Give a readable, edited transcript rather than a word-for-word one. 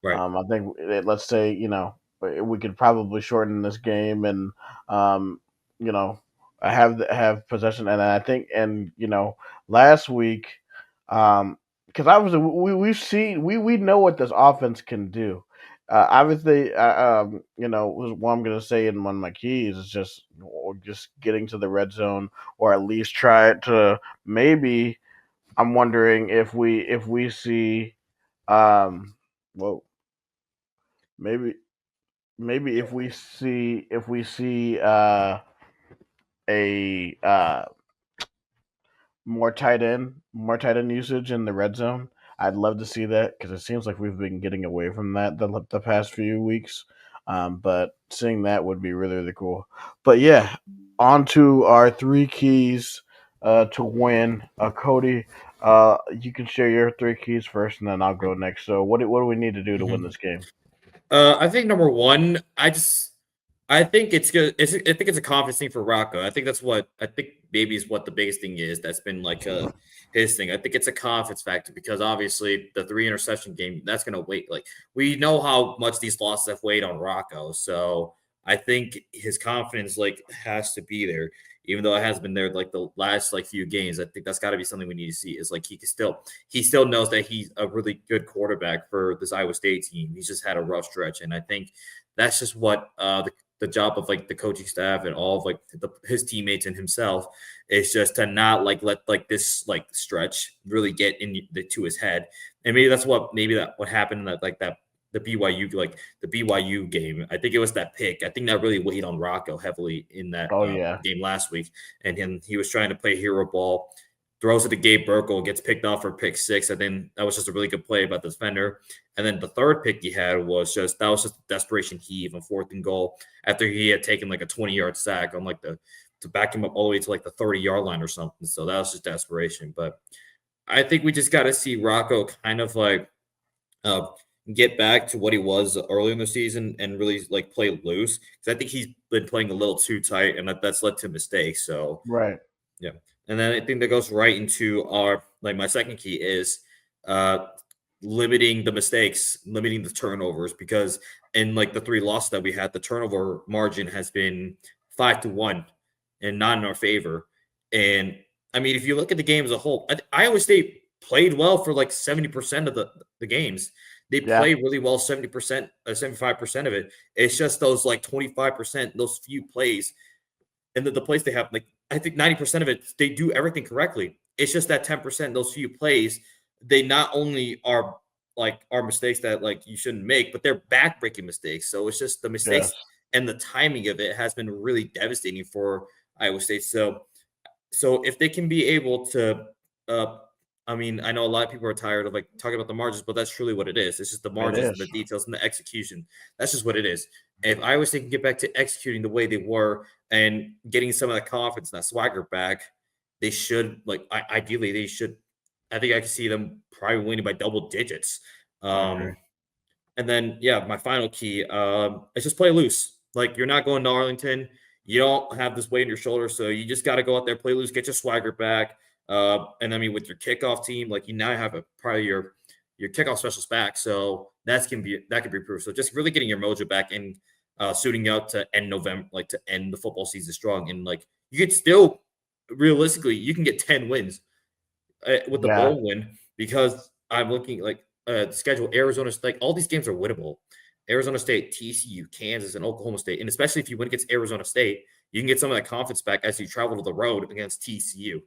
Right. I think let's say we could probably shorten this game and um, you know have possession. And I think last week because obviously we've seen we know what this offense can do. Obviously, what I'm gonna say in one of my keys is just getting to the red zone, or at least try to maybe. I'm wondering if we see um, whoa, maybe if we see a more tight end usage in the red zone. I'd love to see that because it seems like we've been getting away from that the past few weeks. But seeing that would be really really cool. But yeah, on to our three keys to win. Cody, you can share your three keys first, and then I'll go next. So what do we need to do to win Mhm. this game? I think number one, I think it's good. I think it's a confidence thing for Rocco. I think that's what I think maybe is what the biggest thing is. That's been like his thing. I think it's a confidence factor because obviously the three interception game that's going to wait. Like we know how much these losses have weighed on Rocco, so I think his confidence like has to be there. Even though it has been there like the last like few games, I think that's got to be something we need to see. Is like he still knows that he's a really good quarterback for this Iowa State team. He's just had a rough stretch, and I think that's just what the job of like the coaching staff and all of like his teammates and himself is just to not like let like this like stretch really get into his head. And maybe that what happened in that the BYU game. I think it was that pick. I think that really weighed on Rocco heavily in that Oh yeah, game last week. And he was trying to play hero ball, throws it to Gabe Burkle, gets picked off for pick six. I think that was just a really good play by the defender. And then the third pick he had was just a desperation heave on fourth and goal after he had taken like a 20-yard sack on like the to back him up all the way to like the 30-yard line or something. So that was just desperation. But I think we just got to see Rocco kind of like uh, get back to what he was early in the season and really like play loose because I think he's been playing a little too tight and that's led to mistakes. So right. yeah. And then I think that goes right into our like my second key is uh limiting the mistakes, limiting the turnovers because in like the three losses that we had, the turnover margin has been 5-1 and not in our favor. And I mean, if you look at the game as a whole, Iowa State played well for like 70% of the games. They Yeah, play really well 70%, 75% of it. It's just those like 25%, those few plays and the plays they have, like I think 90% of it, they do everything correctly. It's just that 10%, those few plays, they not only are mistakes that like you shouldn't make, but they're backbreaking mistakes. So it's just the yes, mistakes and the timing of it has been really devastating for Iowa State. So if they can be able to, uh, I mean, I know a lot of people are tired of like talking about the margins, but that's truly what it is. It's just the it margins and is. the details and the execution. That's just what it is. If Iowa State can get back to executing the way they were and getting some of that confidence and that swagger back, they should ideally they should. I think I can see them probably winning by double digits. I agree. Um, and then, yeah, my final key is just play loose. Like, you're not going to Arlington. You don't have this weight on your shoulder. So you just got to go out there, play loose, get your swagger back. And I mean, with your kickoff team, like you now have probably your kickoff specials back. So that can be improved. So just really getting your mojo back and suiting out to end November, like to end the football season strong. And like you could still realistically, you can get 10 wins with the Yeah, bowl win because I'm looking like the schedule. Arizona State, all these games are winnable. Arizona State, TCU, Kansas, and Oklahoma State, and especially if you win against Arizona State, you can get some of that confidence back as you travel to the road against TCU.